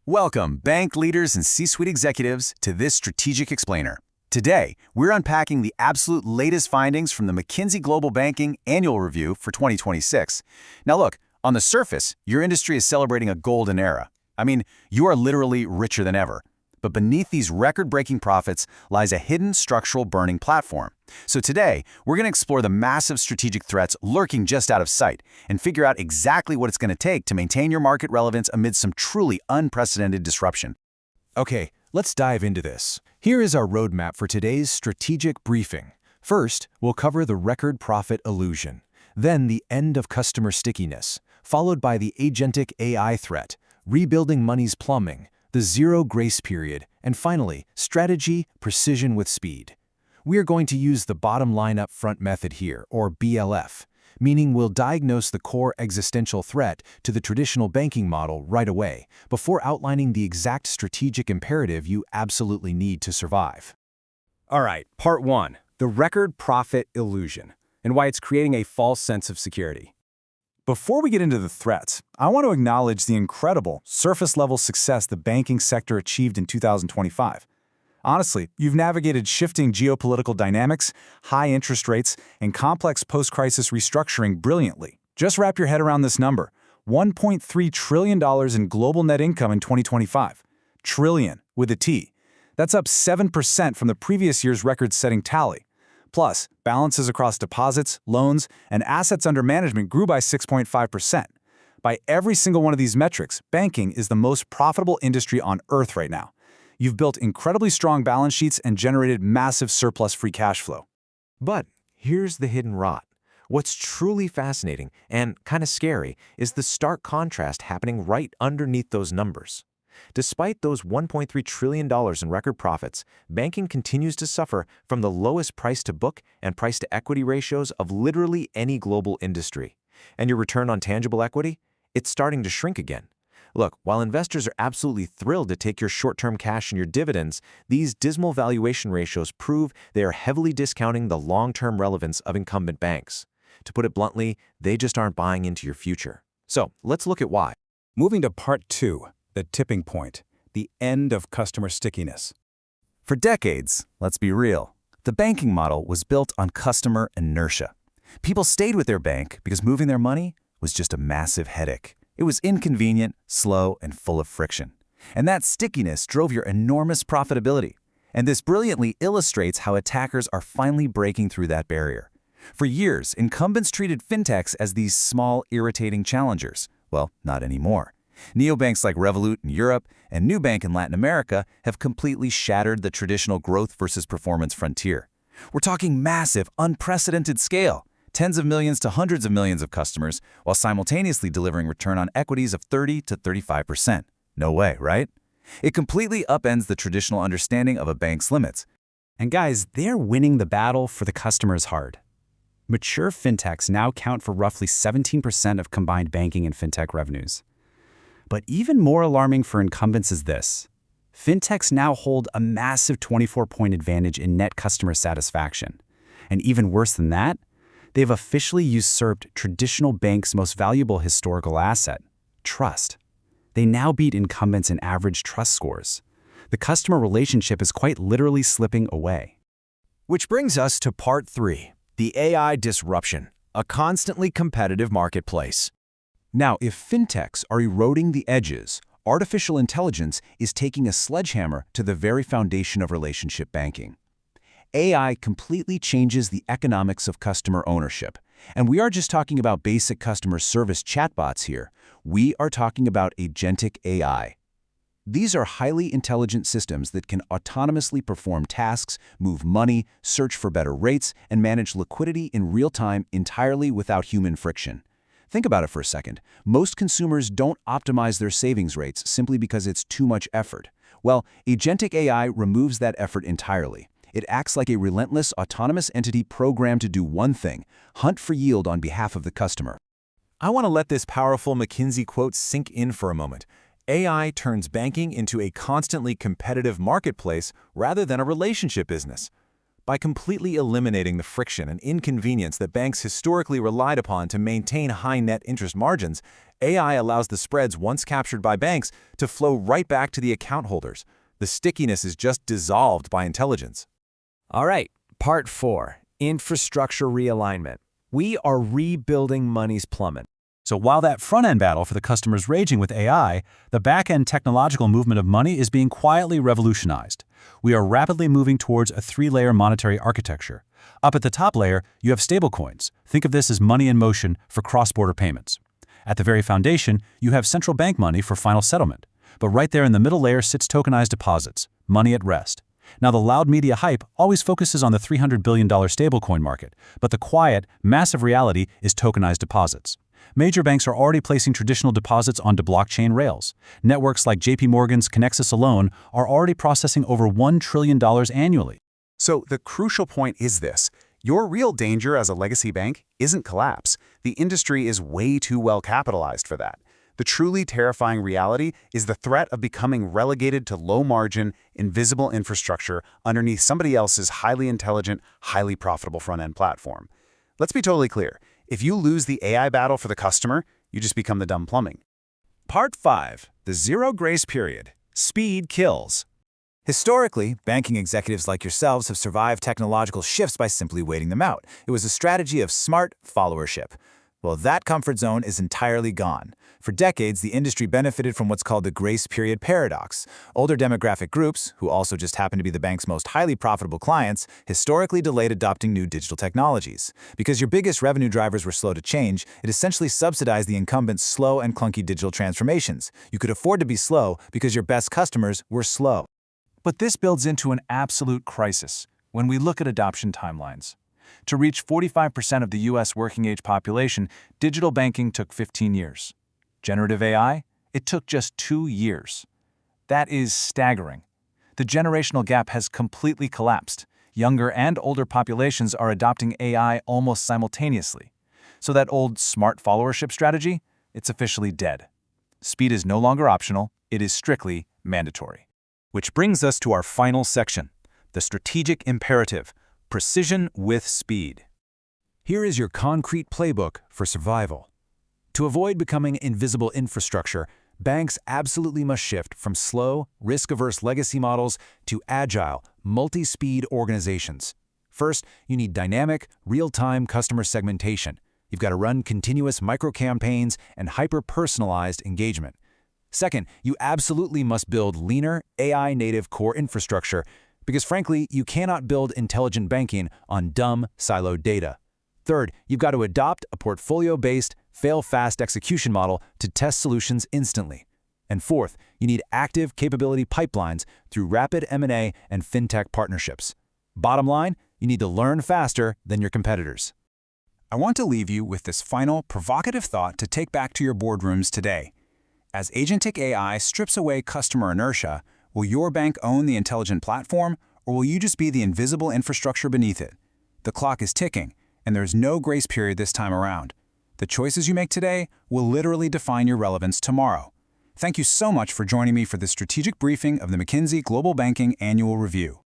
Welcome, bank leaders and C-suite executives, to this Strategic Explainer. Today, we're unpacking the absolute latest findings from the McKinsey Global Banking Annual Review for 2026. Now look, on the surface, your industry is celebrating a golden era. I mean, you are literally richer than ever. But beneath these record-breaking profits lies a hidden structural burning platform. So today, we're going to explore the massive strategic threats lurking just out of sight and figure out exactly what it's going to take to maintain your market relevance amid some truly unprecedented disruption. Okay, let's dive into this. Here is our roadmap for today's strategic briefing. First, we'll cover the record profit illusion, then the end of customer stickiness, followed by the agentic AI threat, rebuilding money's plumbing, the zero grace period, and finally, strategy, precision with speed. We are going to use the bottom line up front method here, or BLF, meaning we'll diagnose the core existential threat to the traditional banking model right away, before outlining the exact strategic imperative you absolutely need to survive. All right, part one, the record profit illusion, and why it's creating a false sense of security. Before we get into the threats, I want to acknowledge the incredible surface-level success the banking sector achieved in 2025. Honestly, you've navigated shifting geopolitical dynamics, high interest rates, and complex post-crisis restructuring brilliantly. Just wrap your head around this number: $1.3 trillion in global net income in 2025. Trillion, with a T. That's up 7% from the previous year's record-setting tally. Plus, balances across deposits, loans, and assets under management grew by 6.5%. By every single one of these metrics, banking is the most profitable industry on earth right now. You've built incredibly strong balance sheets and generated massive surplus free cash flow. But here's the hidden rot. What's truly fascinating and kind of scary is the stark contrast happening right underneath those numbers. Despite those $1.3 trillion in record profits, banking continues to suffer from the lowest price-to-book and price-to-equity ratios of literally any global industry. And your return on tangible equity? It's starting to shrink again. Look, while investors are absolutely thrilled to take your short-term cash and your dividends, these dismal valuation ratios prove they are heavily discounting the long-term relevance of incumbent banks. To put it bluntly, they just aren't buying into your future. So, let's look at why. Moving to part two, the tipping point, the end of customer stickiness. For decades, let's be real, the banking model was built on customer inertia. People stayed with their bank because moving their money was just a massive headache. It was inconvenient, slow, and full of friction. And that stickiness drove your enormous profitability. And this brilliantly illustrates how attackers are finally breaking through that barrier. For years, incumbents treated fintechs as these small, irritating challengers. Well, not anymore. Neobanks like Revolut in Europe and Nubank in Latin America have completely shattered the traditional growth versus performance frontier. We're talking massive, unprecedented scale, tens of millions to hundreds of millions of customers, while simultaneously delivering return on equities of 30 to 35%. No way, right? It completely upends the traditional understanding of a bank's limits. And guys, they're winning the battle for the customer's heart. Mature fintechs now count for roughly 17% of combined banking and fintech revenues. But even more alarming for incumbents is this. Fintechs now hold a massive 24-point advantage in net customer satisfaction. And even worse than that, they've officially usurped traditional banks' most valuable historical asset, trust. They now beat incumbents in average trust scores. The customer relationship is quite literally slipping away. Which brings us to part three, the AI disruption, a constantly competitive marketplace. Now, if fintechs are eroding the edges, artificial intelligence is taking a sledgehammer to the very foundation of relationship banking. AI completely changes the economics of customer ownership. And we aren't just talking about basic customer service chatbots here. We are talking about agentic AI. These are highly intelligent systems that can autonomously perform tasks, move money, search for better rates, and manage liquidity in real time entirely without human friction. Think about it for a second. Most consumers don't optimize their savings rates simply because it's too much effort. Well, agentic AI removes that effort entirely. It acts like a relentless, autonomous entity programmed to do one thing: hunt for yield on behalf of the customer. I want to let this powerful McKinsey quote sink in for a moment. AI turns banking into a constantly competitive marketplace rather than a relationship business. By completely eliminating the friction and inconvenience that banks historically relied upon to maintain high net interest margins, AI allows the spreads once captured by banks to flow right back to the account holders. The stickiness is just dissolved by intelligence. All right, part 4, infrastructure realignment. We are rebuilding money's plumbing. So while that front-end battle for the customer is raging with AI, the back-end technological movement of money is being quietly revolutionized. We are rapidly moving towards a 3-layer monetary architecture. Up at the top layer, you have stablecoins. Think of this as money in motion for cross-border payments. At the very foundation, you have central bank money for final settlement. But right there in the middle layer sits tokenized deposits, money at rest. Now, the loud media hype always focuses on the $300 billion stablecoin market, but the quiet, massive reality is tokenized deposits. Major banks are already placing traditional deposits onto blockchain rails. Networks like JP Morgan's Connexus alone are already processing over $1 trillion annually. So the crucial point is this. Your real danger as a legacy bank isn't collapse. The industry is way too well capitalized for that. The truly terrifying reality is the threat of becoming relegated to low-margin, invisible infrastructure underneath somebody else's highly intelligent, highly profitable front-end platform. Let's be totally clear. If you lose the AI battle for the customer, you just become the dumb plumbing. Part 5. The Zero Grace Period. Speed kills. Historically, banking executives like yourselves have survived technological shifts by simply waiting them out. It was a strategy of smart followership. Well, that comfort zone is entirely gone. For decades, the industry benefited from what's called the grace period paradox. Older demographic groups, who also just happen to be the bank's most highly profitable clients, historically delayed adopting new digital technologies. Because your biggest revenue drivers were slow to change, it essentially subsidized the incumbents' slow and clunky digital transformations. You could afford to be slow because your best customers were slow. But this builds into an absolute crisis when we look at adoption timelines. To reach 45% of the U.S. working-age population, digital banking took 15 years. Generative AI? It took just 2 years. That is staggering. The generational gap has completely collapsed. Younger and older populations are adopting AI almost simultaneously. So that old smart followership strategy? It's officially dead. Speed is no longer optional, it is strictly mandatory. Which brings us to our final section, the strategic imperative. Precision with speed. Here is your concrete playbook for survival. To avoid becoming invisible infrastructure, banks absolutely must shift from slow, risk-averse legacy models to agile, multi-speed organizations. First, you need dynamic, real-time customer segmentation. You've got to run continuous micro-campaigns and hyper-personalized engagement. Second, you absolutely must build leaner, AI-native core infrastructure because frankly, you cannot build intelligent banking on dumb, siloed data. Third, you've got to adopt a portfolio-based, fail-fast execution model to test solutions instantly. And fourth, you need active capability pipelines through rapid M&A and fintech partnerships. Bottom line, you need to learn faster than your competitors. I want to leave you with this final, provocative thought to take back to your boardrooms today. As agentic AI strips away customer inertia, will your bank own the intelligent platform, or will you just be the invisible infrastructure beneath it? The clock is ticking, and there's no grace period this time around. The choices you make today will literally define your relevance tomorrow. Thank you so much for joining me for this strategic briefing of the McKinsey Global Banking Annual Review.